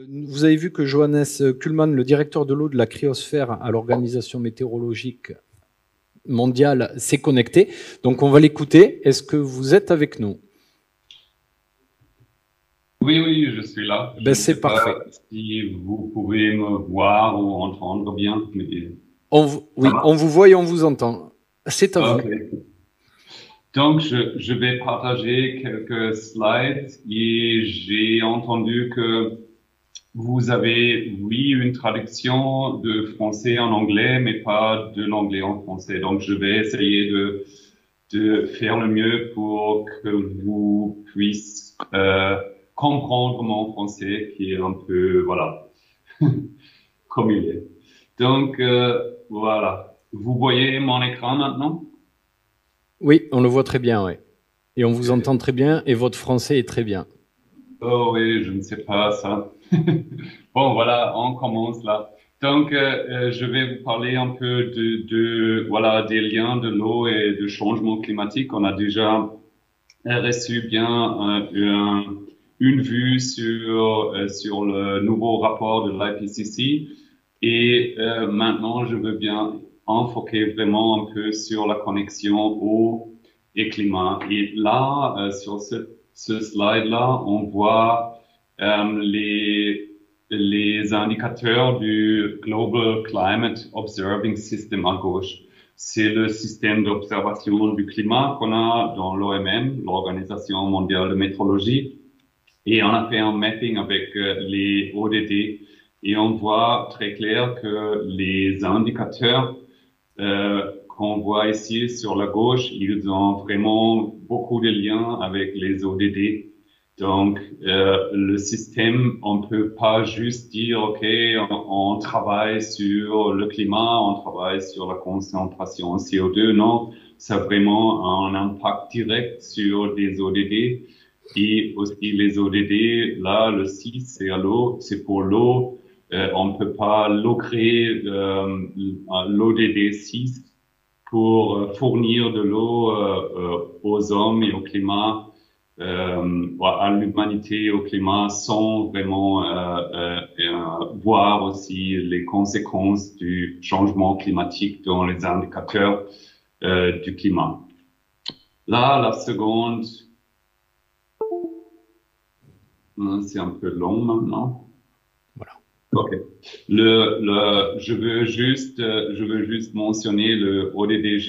vous avez vu que Johannes Kuhlmann, le directeur de l'eau de la cryosphère à l'Organisation météorologique mondiale, s'est connecté. Donc, on va l'écouter. Est-ce que vous êtes avec nous? Oui, oui, je suis là. Je Ben, ne c'est sais pas parfait. si vous pouvez me voir ou entendre bien, mais ça Oui, va? on vous voit et on vous entend. C'est à vous. Ok. Donc, je vais partager quelques slides et j'ai entendu que vous avez, oui, une traduction de français en anglais, mais pas de l'anglais en français. Donc, je vais essayer de faire le mieux pour que vous puissiez comprendre mon français qui est un peu, voilà, comme il est. Donc, voilà. Vous voyez mon écran maintenant? Oui, on le voit très bien, oui. Et on vous Ok. entend très bien et votre français est très bien. Oh oui, je ne sais pas ça. Bon, voilà, on commence là. Donc, je vais vous parler un peu voilà, des liens de l'eau et du changement climatique. On a déjà reçu bien une vue sur le nouveau rapport de l'IPCC. Et maintenant, je veux bien enfoquer vraiment un peu sur la connexion eau et climat. Et là, sur ce slide-là, on voit les indicateurs du Global Climate Observing System à gauche. C'est le système d'observation du climat qu'on a dans l'OMM, l'Organisation mondiale de météorologie. Et on a fait un mapping avec les ODD et on voit très clair que les indicateurs qu'on voit ici sur la gauche, ils ont vraiment beaucoup de liens avec les ODD. Donc, le système, on peut pas juste dire, OK, on travaille sur le climat, on travaille sur la concentration en CO2. Non, ça a vraiment un impact direct sur les ODD. Et aussi les ODD, là, le 6, c'est à l'eau, c'est pour l'eau. On ne peut pas logrer l'ODD 6 pour fournir de l'eau aux hommes et au climat, à l'humanité et au climat, sans vraiment voir aussi les conséquences du changement climatique dans les indicateurs du climat. Là, la seconde, c'est un peu long maintenant. Voilà. Ok. Je veux juste mentionner le ODD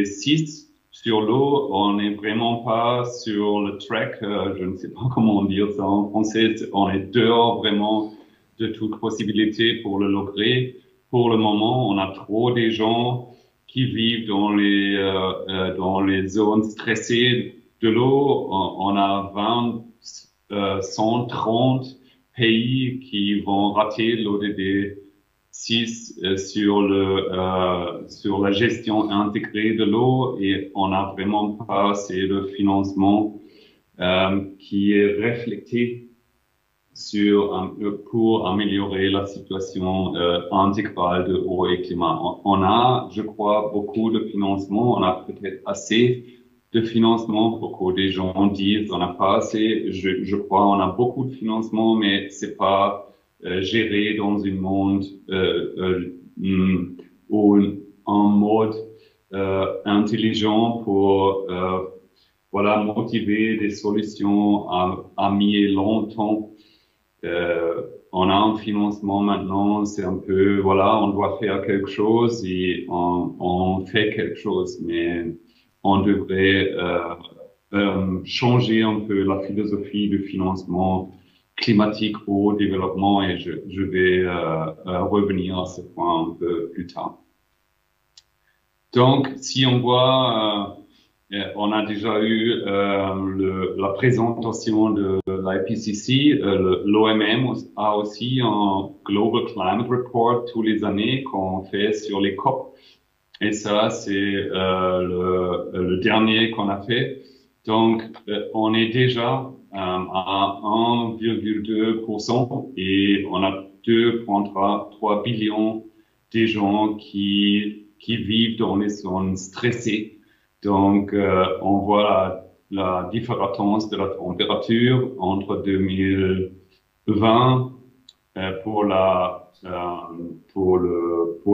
6 sur l'eau. On n'est vraiment pas sur le track. Je ne sais pas comment dire ça en français. On est dehors vraiment de toute possibilité pour le logrer. Pour le moment, on a trop des gens qui vivent dans les zones stressées de l'eau. On a 130 pays qui vont rater l'ODD 6 sur la gestion intégrée de l'eau et on n'a vraiment pas assez de financement qui est reflété pour améliorer la situation intégrale de eau et climat. On a, je crois, beaucoup de financement, on a peut-être assez de financement. Beaucoup des gens disent on n'a pas assez. Je crois on a beaucoup de financement, mais c'est pas géré dans une monde ou un mode intelligent pour voilà motiver des solutions à mi et long terme. On a un financement maintenant, c'est un peu, voilà, on doit faire quelque chose et on fait quelque chose, mais on devrait changer un peu la philosophie du financement climatique au développement et je vais revenir à ce point un peu plus tard. Donc, si on voit, on a déjà eu la présentation de l'IPCC. L'OMM a aussi un Global Climate Report tous les années qu'on fait sur les COP. Et ça, c'est le dernier qu'on a fait. Donc, on est déjà à 1,2% et on a 2,3 billions de gens qui vivent dans les zones stressées. Donc, on voit la différence de la température entre 2020 pour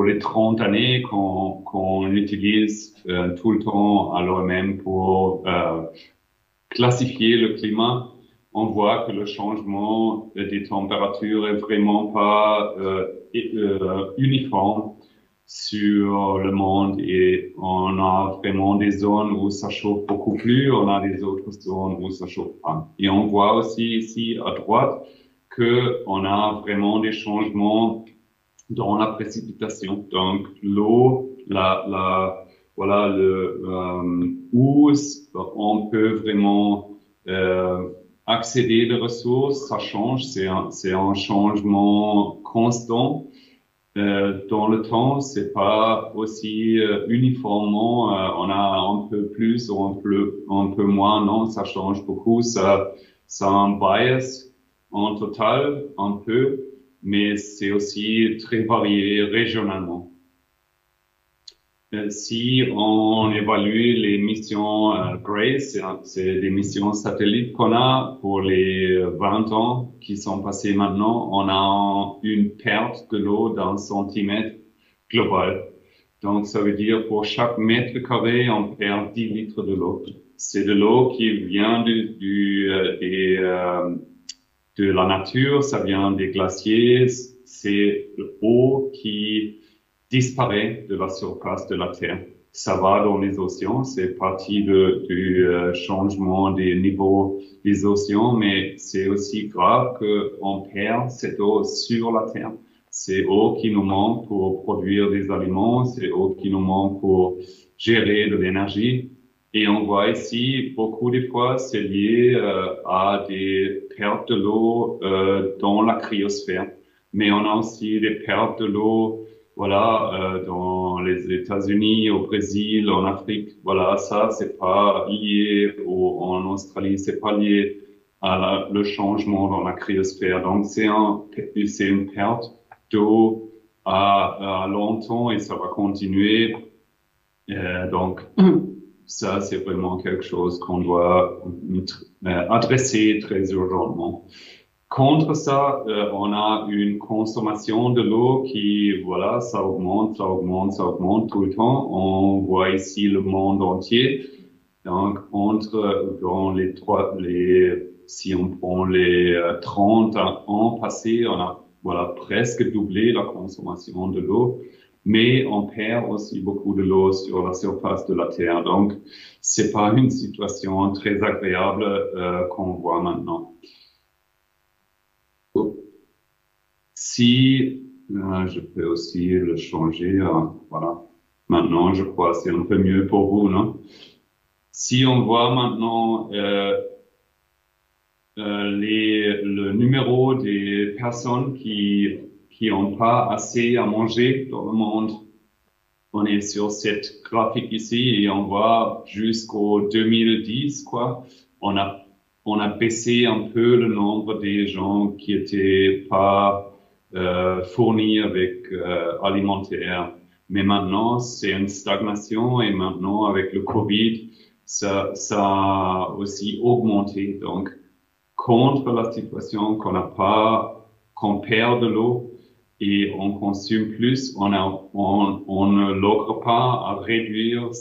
les 30 années qu'on utilise tout le temps à l'OMM pour classifier le climat, on voit que le changement des températures est vraiment pas uniforme sur le monde et on a vraiment des zones où ça chauffe beaucoup plus, on a des autres zones où ça chauffe pas. Et on voit aussi ici à droite que on a vraiment des changements dans la précipitation. Donc l'eau, voilà où on peut vraiment accéder aux ressources, ça change, c'est un changement constant. Dans le temps, c'est pas aussi uniformément, on a un peu plus ou un peu moins, non, ça change beaucoup, ça a un bias en total, un peu, mais c'est aussi très varié régionalement. Si on évalue les missions GRACE, c'est des missions satellites qu'on a pour les 20 ans qui sont passés maintenant, on a une perte de l'eau d'un centimètre global. Donc, ça veut dire pour chaque mètre carré, on perd 10 litres de l'eau. C'est de l'eau qui vient de la nature, ça vient des glaciers, c'est l'eau qui disparaît de la surface de la Terre. Ça va dans les océans, c'est partie du changement des niveaux des océans, mais c'est aussi grave qu'on perd cette eau sur la Terre. C'est eau qui nous manque pour produire des aliments, c'est eau qui nous manque pour gérer de l'énergie. Et on voit ici, beaucoup de fois, c'est lié à des pertes de l'eau dans la cryosphère. Mais on a aussi des pertes de l'eau, voilà, dans les États-Unis, au Brésil, en Afrique. Voilà, ça, c'est pas lié en Australie, c'est pas lié à le changement dans la cryosphère. Donc, c'est une perte d'eau à longtemps et ça va continuer. Donc, ça, c'est vraiment quelque chose qu'on doit adresser très urgentement. Contre ça, on a une consommation de l'eau qui, voilà, ça augmente tout le temps. On voit ici le monde entier. Donc, si on prend les 30 ans passés, on a, voilà, presque doublé la consommation de l'eau. Mais on perd aussi beaucoup de l'eau sur la surface de la Terre. Donc, c'est pas une situation très agréable qu'on voit maintenant. Si je peux aussi le changer, voilà. Maintenant, je crois que c'est un peu mieux pour vous, non? Si on voit maintenant le numéro des personnes qui ont pas assez à manger dans le monde, on est sur cette graphique ici et on voit jusqu'au 2010, quoi. On a baissé un peu le nombre des gens qui étaient pas fournis avec alimentaire. Mais maintenant, c'est une stagnation et maintenant, avec le Covid, ça a aussi augmenté. Donc, contre la situation qu'on perd de l'eau et on consomme plus, on ne logre pas à réduire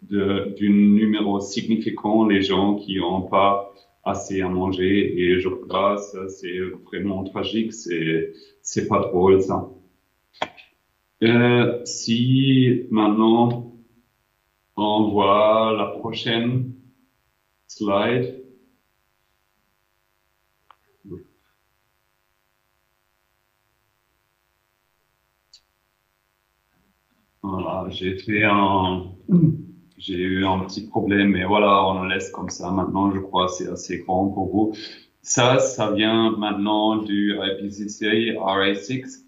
d'un numéro significant les gens qui n'ont pas assez à manger. Et je crois que ça, c'est vraiment tragique. C'est pas drôle, ça. Si maintenant on voit la prochaine slide. Voilà, j'ai eu un petit problème, mais voilà, on le laisse comme ça. Maintenant, je crois que c'est assez grand pour vous. Ça vient maintenant du IPCC RA6.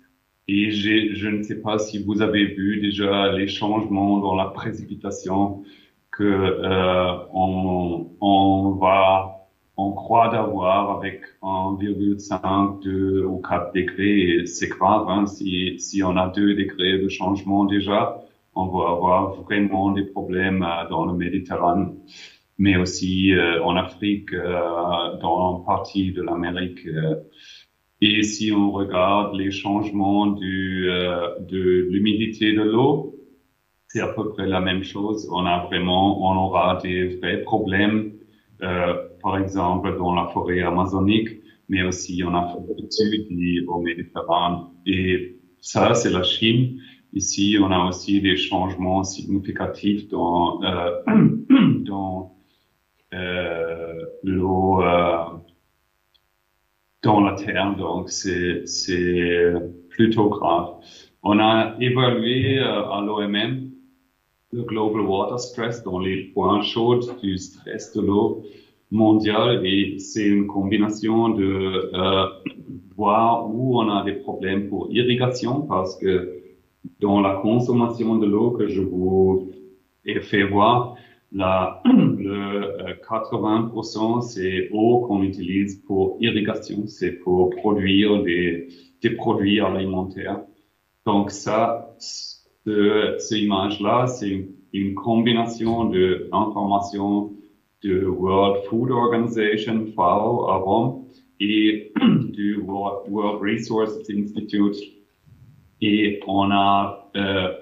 Et je ne sais pas si vous avez vu déjà les changements dans la précipitation que on croit d'avoir avec 1,5, 2 ou 4 degrés. Et c'est grave, hein, si on a 2 degrés de changement déjà, on va avoir vraiment des problèmes dans le Méditerranée, mais aussi en Afrique, dans une partie de l'Amérique. Et si on regarde les changements de l'humidité de l'eau, c'est à peu près la même chose. On aura des vrais problèmes, par exemple dans la forêt amazonique, mais aussi en Afrique du Sud et au Méditerranée. Et ça, c'est la Chine. Ici, on a aussi des changements significatifs dans l'eau dans la terre. Donc, c'est plutôt grave. On a évalué à l'OMM le Global Water Stress dans les points chauds du stress de l'eau mondiale et c'est une combinaison de voir où on a des problèmes pour irrigation parce que dans la consommation de l'eau que je vous ai fait voir, le 80% c'est eau qu'on utilise pour irrigation, c'est pour produire des produits alimentaires. Donc ça, cette image-là, c'est une combinaison de informations de World Food Organization, FAO, à Rome, et du World Resources Institute. Et on a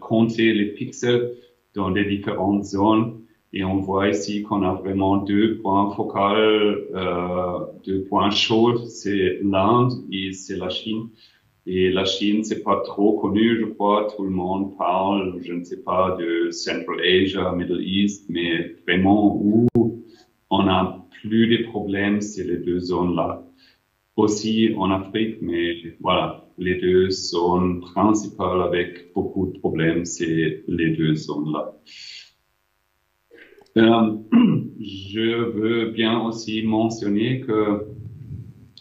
compté les pixels dans les différentes zones. Et on voit ici qu'on a vraiment deux points focaux, deux points chauds, c'est l'Inde et c'est la Chine. Et la Chine, c'est pas trop connu, je crois. Tout le monde parle, je ne sais pas, de Central Asia, Middle East, mais vraiment où on a plus de problèmes, c'est les deux zones-là. Aussi en Afrique, mais voilà, les deux zones principales avec beaucoup de problèmes, c'est les deux zones-là. Je veux bien aussi mentionner que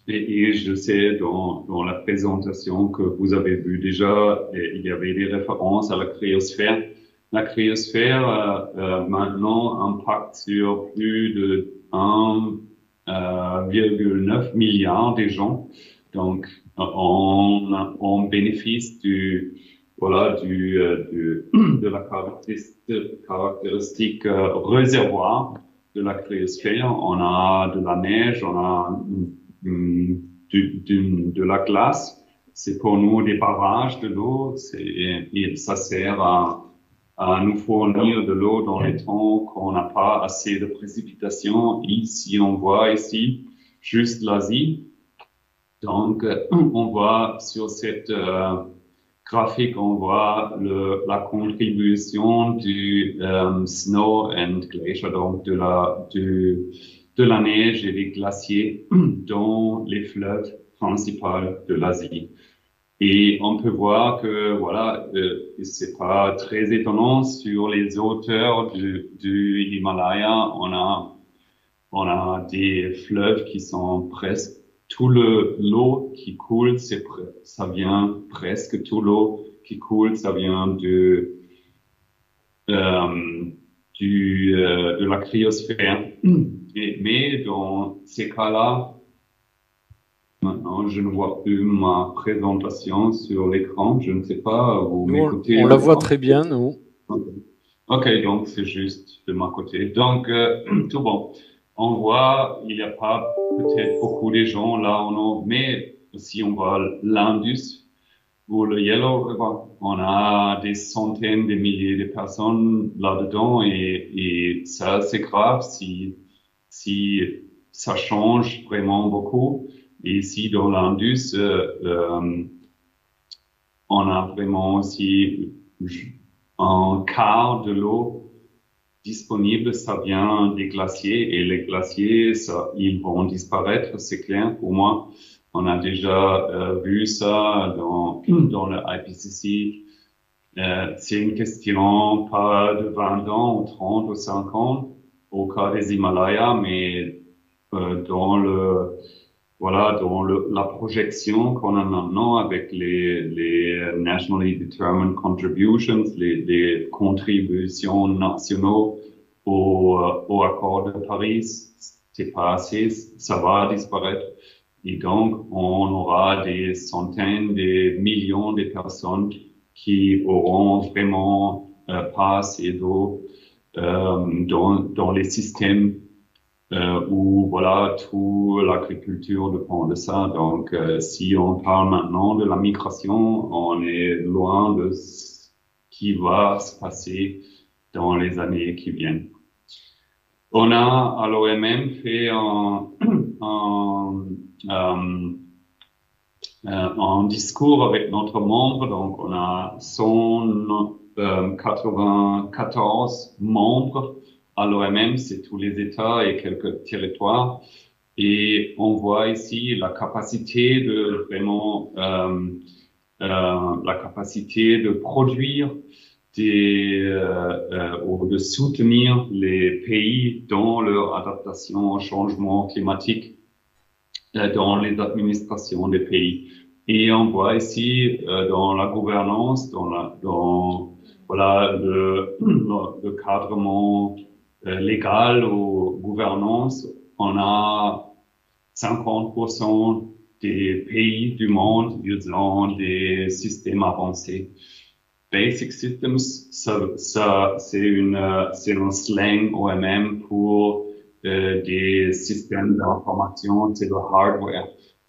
et je sais dans la présentation que vous avez vu déjà, il y avait des références à la cryosphère. La cryosphère maintenant impacte sur plus de 1,9 milliard de gens. Donc on bénéficie de la caractéristique réservoir de la cryosphère. On a de la neige, on a de la glace. C'est pour nous des barrages de l'eau. Et ça sert à nous fournir de l'eau dans les temps qu'on n'a pas assez de précipitations. Ici, on voit ici juste l'Asie. Donc, on voit sur cette graphique, on voit la contribution du snow and glacier, donc de la neige et des glaciers dans les fleuves principaux de l'Asie. Et on peut voir que voilà, c'est pas très étonnant sur les hauteurs du Himalaya, on a des fleuves qui sont presque tout l'eau qui coule, ça vient presque tout l'eau qui coule, ça vient de la cryosphère. Mais dans ces cas-là, maintenant, je ne vois plus ma présentation sur l'écran. Je ne sais pas, vous m'écoutez? On la voit très bien, nous. Ok, donc c'est juste de ma côté. Donc, tout bon. On voit, il n'y a pas peut-être beaucoup de gens là, mais si on voit l'Indus ou le Yellow River, on a des centaines de milliers de personnes là-dedans et ça, c'est grave si ça change vraiment beaucoup. Et ici, dans l'Indus, on a vraiment aussi un quart de l'eau disponible, ça vient des glaciers et les glaciers, ils vont disparaître, c'est clair pour moi. On a déjà vu ça dans le IPCC. C'est une question pas de 20 ans ou 30 ou 50 au cas des Himalayas, mais dans la projection qu'on a maintenant avec les nationally determined contributions, les contributions nationaux au accord de Paris, c'est pas assez, ça va disparaître. Et donc, on aura des centaines de millions de personnes qui auront vraiment pas assez d'eau dans les systèmes où voilà, toute l'agriculture dépend de ça. Donc, si on parle maintenant de la migration, on est loin de ce qui va se passer dans les années qui viennent. On a à l'OMM fait un discours avec notre membre, donc on a 194 membres à l'OMM, c'est tous les États et quelques territoires. Et on voit ici la capacité de vraiment, la capacité de produire ou de soutenir les pays dans leur adaptation au changement climatique, dans les administrations des pays. Et on voit ici dans la gouvernance, voilà le cadrement légal ou gouvernance, on a 50% des pays du monde, ils ont des systèmes avancés. Basic Systems, c'est un slang OMM pour des systèmes d'information, c'est le hardware.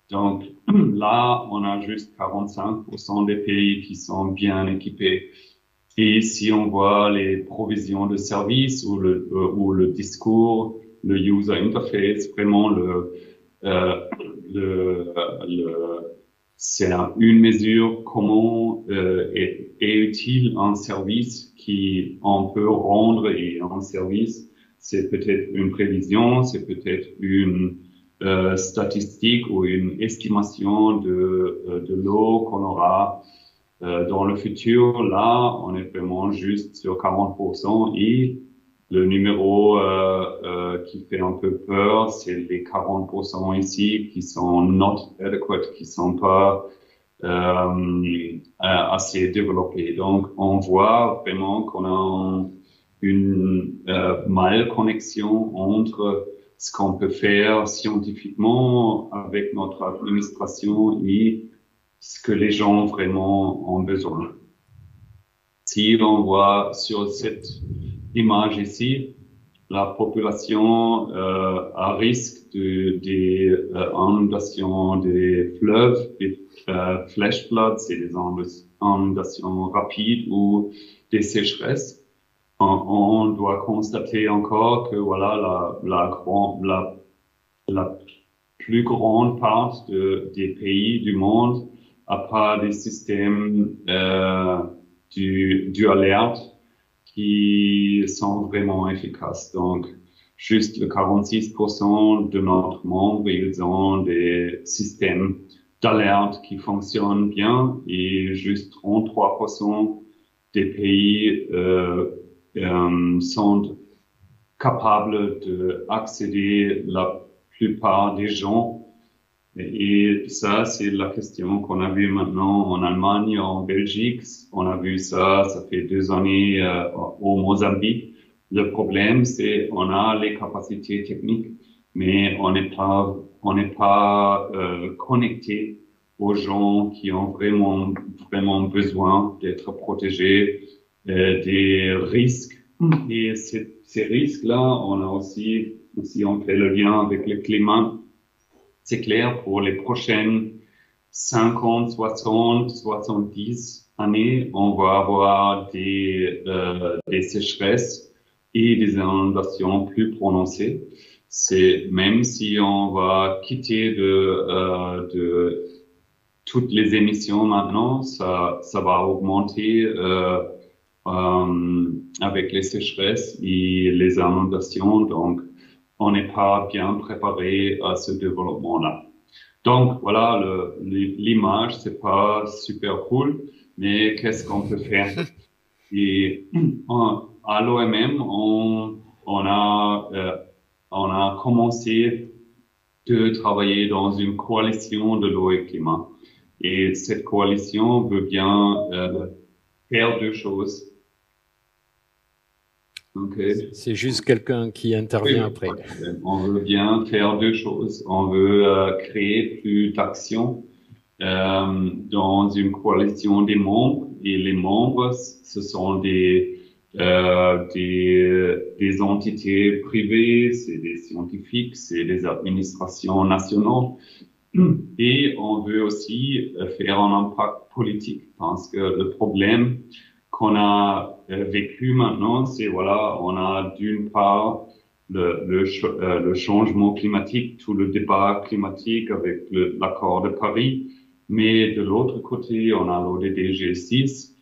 Donc là, on a juste 45% des pays qui sont bien équipés. Et si on voit les provisions de services ou le discours, le user interface, vraiment c'est une mesure comment est utile un service qui on peut rendre, et un service, c'est peut-être une prévision, c'est peut-être une statistique ou une estimation de l'eau qu'on aura dans le futur. Là, on est vraiment juste sur 40%, et le numéro qui fait un peu peur, c'est les 40% ici qui sont not adequate, qui sont pas assez développés. Donc, on voit vraiment qu'on a une malconnexion entre ce qu'on peut faire scientifiquement avec notre administration et ce que les gens vraiment ont besoin. Si on voit sur cette image ici, la population à risque des inondations des fleuves, des flash floods, c'est des inondations rapides ou des sécheresses. On doit constater encore que voilà la plus grande part des pays du monde a pas des systèmes du alerte qui sont vraiment efficaces. Donc, juste le 46% de notre membres, ils ont des systèmes d'alerte qui fonctionnent bien, et juste 33% des pays sont capables d'accéder la plupart des gens. Et ça, c'est la question qu'on a vue maintenant en Allemagne, en Belgique. On a vu ça fait 2 années au Mozambique. Le problème, c'est on a les capacités techniques, mais on n'est pas connecté aux gens qui ont vraiment besoin d'être protégés des risques. Et ces risques-là, on a aussi, si on fait le lien avec le climat, c'est clair, pour les prochaines 50, 60, 70 années, on va avoir des sécheresses et des inondations plus prononcées. C'est même si on va quitter de toutes les émissions maintenant, ça va augmenter avec les sécheresses et les inondations. Donc, on n'est pas bien préparé à ce développement-là. Donc, voilà, l'image, c'est pas super cool, mais qu'est-ce qu'on peut faire? Et à l'OMM, on a commencé de travailler dans une coalition de l'eau et climat. Et cette coalition veut bien faire 2 choses. Okay. C'est juste quelqu'un qui intervient après. On veut bien faire 2 choses. On veut créer plus d'actions dans une coalition des membres. Et les membres, ce sont des des entités privées, c'est des scientifiques, c'est des administrations nationales. Et on veut aussi faire un impact politique parce que le problème qu'on a vécu maintenant, c'est voilà, on a d'une part le changement climatique, tout le débat climatique avec l'accord de Paris, mais de l'autre côté, on a l'ODD 6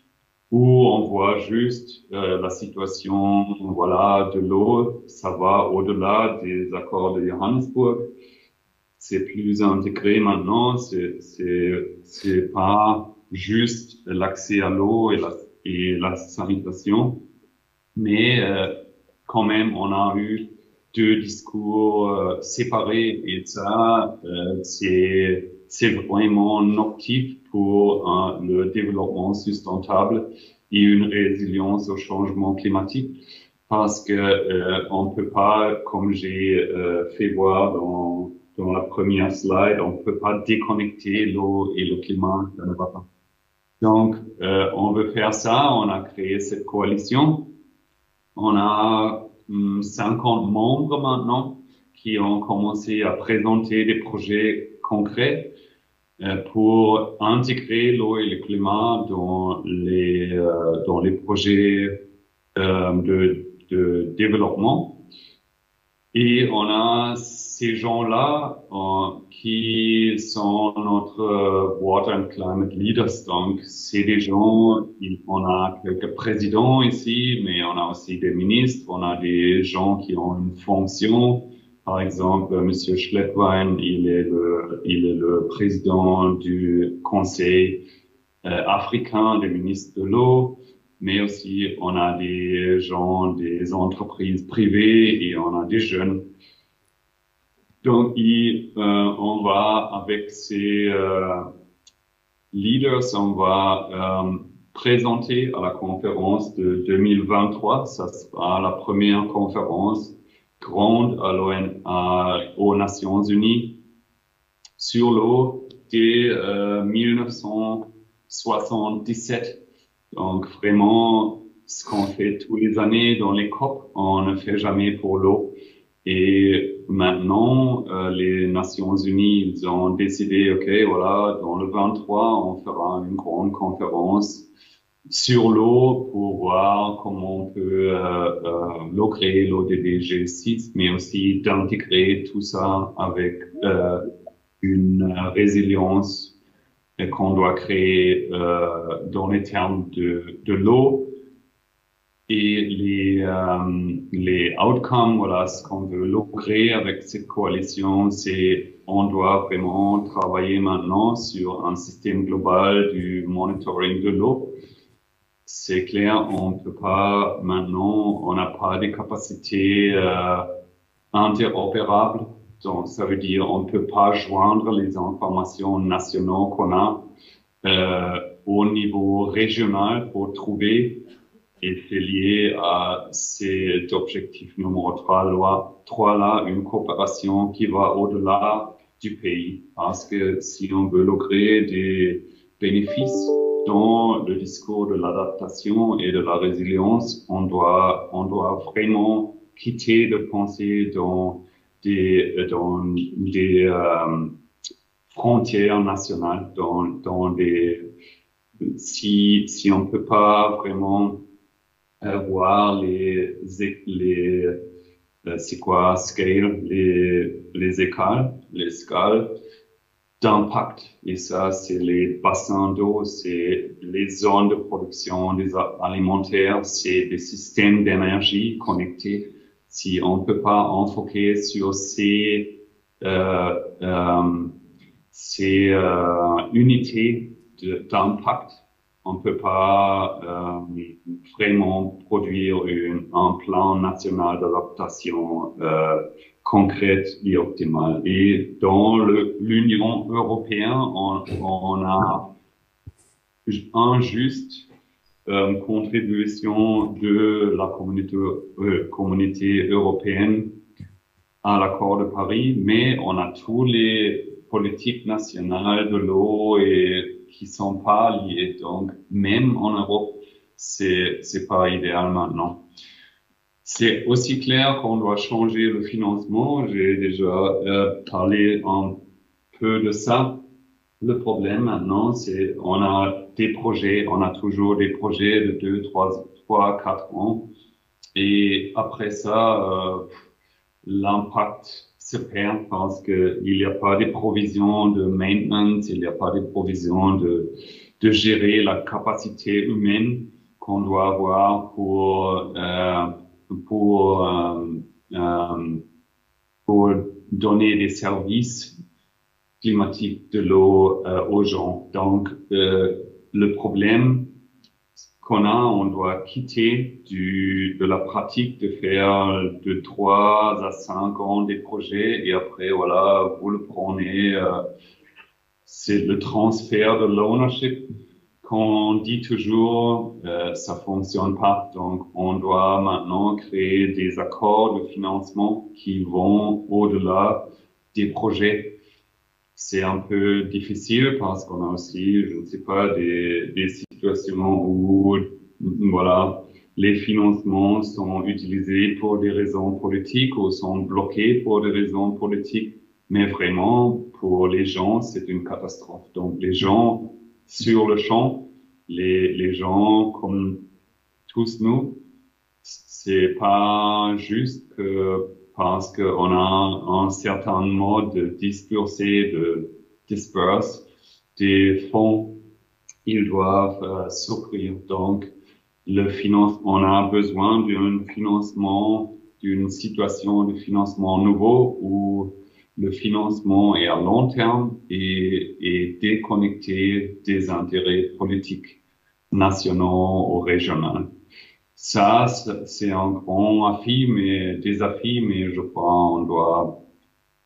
où on voit juste la situation voilà de l'eau, ça va au-delà des accords de Johannesburg. C'est plus intégré maintenant, c'est pas juste l'accès à l'eau et la sanitation, mais quand même on a eu deux discours séparés et ça c'est vraiment nocif pour le développement sustentable et une résilience au changement climatique parce que on peut pas, comme j'ai fait voir dans la première slide, on peut pas déconnecter l'eau et le climat, ça ne va pas. Donc, on veut faire ça, on a créé cette coalition. On a 50 membres maintenant qui ont commencé à présenter des projets concrets pour intégrer l'eau et le climat dans les projets de développement. Et on a ces gens-là qui sont notre Water and Climate Leaders. Donc, c'est des gens, on a quelques présidents ici, mais on a aussi des ministres, on a des gens qui ont une fonction. Par exemple, Monsieur Schleppwein, il est le président du Conseil africain des ministres de l'eau. Mais aussi, on a des gens, des entreprises privées et on a des jeunes. Donc, on va, avec ces leaders, on va présenter à la conférence de 2023. Ça sera la première conférence grande aux Nations Unies sur l'eau dès 1977. Donc vraiment, ce qu'on fait tous les années dans les COP, on ne fait jamais pour l'eau. Et maintenant, les Nations Unies, ils ont décidé, ok, voilà, dans le 23, on fera une grande conférence sur l'eau pour voir comment on peut créer l'ODD 6, mais aussi d'intégrer tout ça avec une résilience qu'on doit créer dans les termes de l'eau et les outcomes, voilà, ce qu'on veut logrer avec cette coalition, c'est on doit vraiment travailler maintenant sur un système global du monitoring de l'eau. C'est clair, on peut pas maintenant, on n'a pas des capacités interopérables. Donc, ça veut dire on ne peut pas joindre les informations nationales qu'on a au niveau régional pour trouver, et c'est lié à cet objectif numéro 3 là, une coopération qui va au-delà du pays. Parce que si on veut logrer des bénéfices dans le discours de l'adaptation et de la résilience, on doit vraiment quitter de penser dans des frontières nationales, dans des, si on peut pas vraiment voir c'est quoi scale, les escales d'impact. Et ça, c'est les bassins d'eau, c'est les zones de production des alimentaires, c'est des systèmes d'énergie connectés. Si on peut pas enfoquer sur ces unités d'impact, on peut pas vraiment produire un plan national d'adaptation concrète et optimale. Et dans l'Union européenne, on a un juste contribution de la communauté européenne à l'accord de Paris, mais on a tous les politiques nationales de l'eau et qui sont pas liées. Donc, même en Europe, c'est pas idéal maintenant. C'est aussi clair qu'on doit changer le financement. J'ai déjà parlé un peu de ça. Le problème maintenant, c'est on a des projets, on a toujours des projets de 2, 3, 4 ans. Et après ça, l'impact se perd parce que il n'y a pas de provisions de maintenance, il n'y a pas de provisions de gérer la capacité humaine qu'on doit avoir pour, pour donner des services climatiques de l'eau aux gens. Donc, le problème qu'on a, on doit quitter de la pratique de faire de 3 à 5 ans des projets et après, voilà, vous le prenez, c'est le transfert de l'ownership qu'on dit toujours, ça fonctionne pas. Donc, on doit maintenant créer des accords de financement qui vont au-delà des projets. C'est un peu difficile parce qu'on a aussi, je ne sais pas, des situations où, voilà, les financements sont utilisés pour des raisons politiques ou sont bloqués pour des raisons politiques. Mais vraiment, pour les gens, c'est une catastrophe. Donc, les gens sur le champ, les gens comme tous nous, c'est pas juste que parce qu'on a un certain mode de disperse des fonds, ils doivent s'offrir. Donc, on a besoin d'un financement, d'une situation de financement nouveau où le financement est à long terme et déconnecté des intérêts politiques nationaux ou régionaux. Ça, c'est un grand défi, mais je crois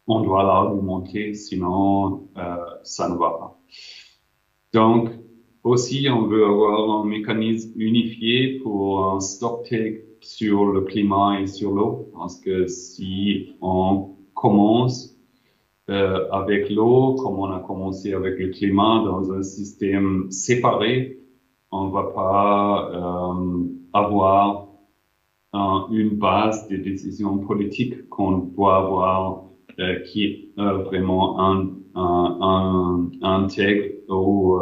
on doit l'argumenter, sinon ça ne va pas. Donc, aussi, on veut avoir un mécanisme unifié pour un stocktake sur le climat et sur l'eau, parce que si on commence avec l'eau, comme on a commencé avec le climat, dans un système séparé, on va pas avoir une base de décisions politiques qu'on doit avoir qui est vraiment intègre ou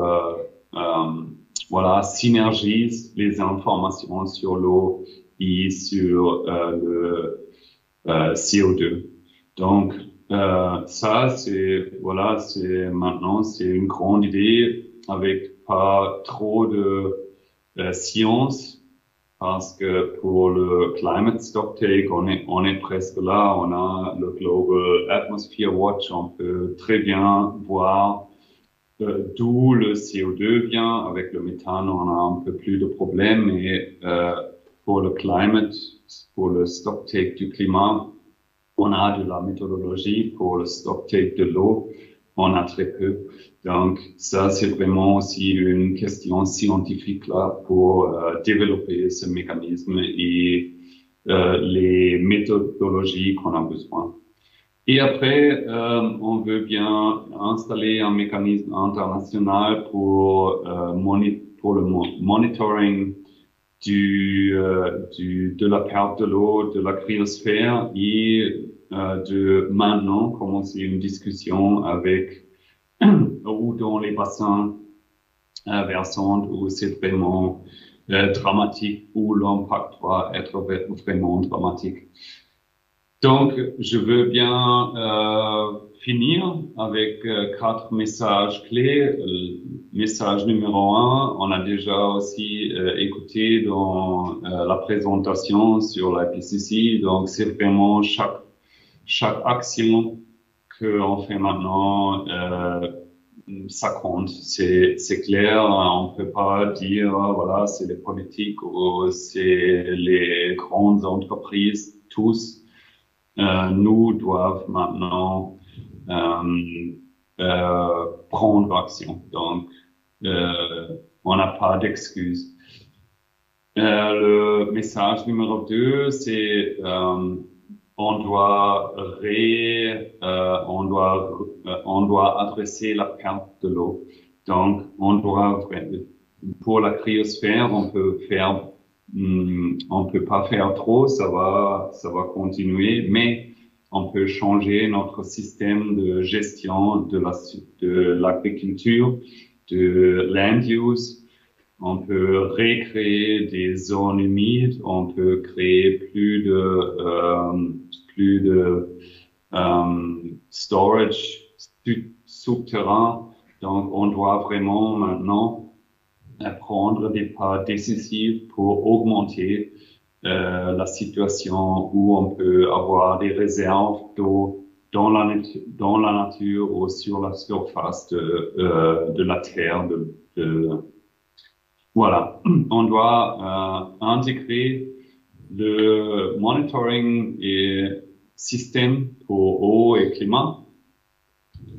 voilà, synergise les informations sur l'eau et sur le CO2. Donc ça, c'est une grande idée avec pas trop de science, parce que pour le climate stocktake, on est presque là. On a le Global Atmosphere Watch. On peut très bien voir d'où le CO2 vient. Avec le méthane, on a un peu plus de problèmes. Mais pour le climate, pour le stocktake du climat, on a de la méthodologie. Pour le stocktake de l'eau, on a très peu. Donc, ça, c'est vraiment aussi une question scientifique là pour développer ce mécanisme et les méthodologies qu'on a besoin. Et après, on veut bien installer un mécanisme international pour le monitoring de la perte de l'eau, de la cryosphère et de maintenant commencer une discussion avec ou dans les bassins versants où c'est vraiment dramatique, où l'impact va être vraiment dramatique. Donc, je veux bien finir avec 4 messages clés. Message numéro 1, on a déjà aussi écouté dans la présentation sur l'IPCC. Donc, c'est vraiment chaque action qu'on fait maintenant, ça compte. C'est clair, on peut pas dire, voilà, c'est les politiques ou c'est les grandes entreprises, tous. Nous doivent maintenant prendre action. Donc, on n'a pas d'excuses. Le message numéro 2, c'est on doit adresser la perte de l'eau. Donc, on doit pour la cryosphère, on peut pas faire trop, ça va continuer, mais on peut changer notre système de gestion de l'agriculture, de land use. On peut recréer des zones humides, on peut créer plus de storage souterrain. Donc, on doit vraiment maintenant prendre des pas décisifs pour augmenter la situation où on peut avoir des réserves d'eau dans la nature ou sur la surface de la terre. Voilà, on doit intégrer le monitoring et système pour eau et climat.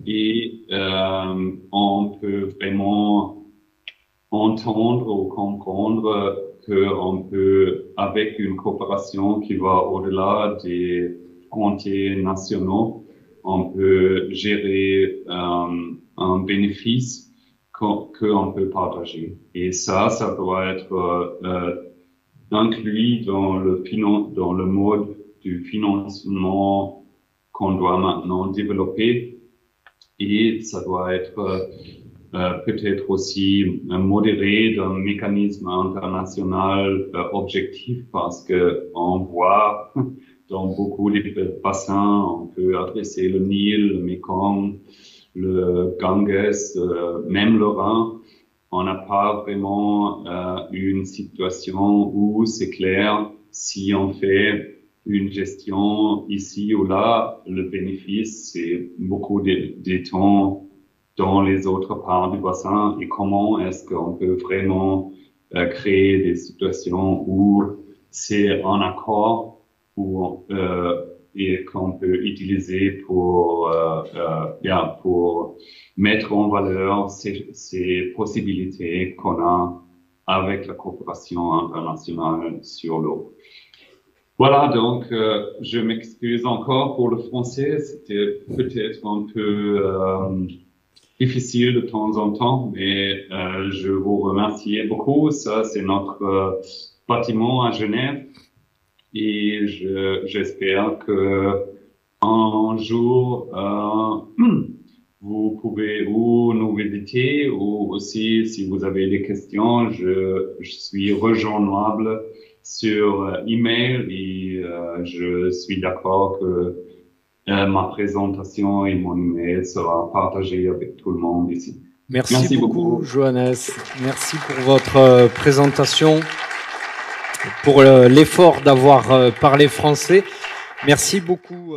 Et on peut vraiment entendre ou comprendre qu'on peut, avec une coopération qui va au-delà des frontières nationaux, on peut gérer un bénéfice qu'on peut partager. Et ça doit être inclus dans le mode du financement qu'on doit maintenant développer. Et ça doit être peut-être aussi modéré d'un mécanisme international objectif, parce que on voit dans beaucoup de bassins, on peut adresser le Nil, le Mekong, le Ganges, même le Rhin. On n'a pas vraiment une situation où c'est clair, si on fait une gestion ici ou là, le bénéfice, c'est beaucoup de temps dans les autres parts du bassin, et comment est-ce qu'on peut vraiment créer des situations où c'est un accord et qu'on peut utiliser pour mettre en valeur ces possibilités qu'on a avec la coopération internationale sur l'eau. Voilà, donc je m'excuse encore pour le français, c'était peut-être un peu difficile de temps en temps, mais je vous remercie beaucoup. Ça, c'est notre bâtiment à Genève, et j'espère que un jour vous pouvez nous visiter, ou aussi si vous avez des questions, je suis rejoignable sur email, et je suis d'accord que ma présentation et mon email sera partagé avec tout le monde ici. Merci beaucoup, Johannes. Merci pour votre présentation, pour l'effort d'avoir parlé français. Merci beaucoup.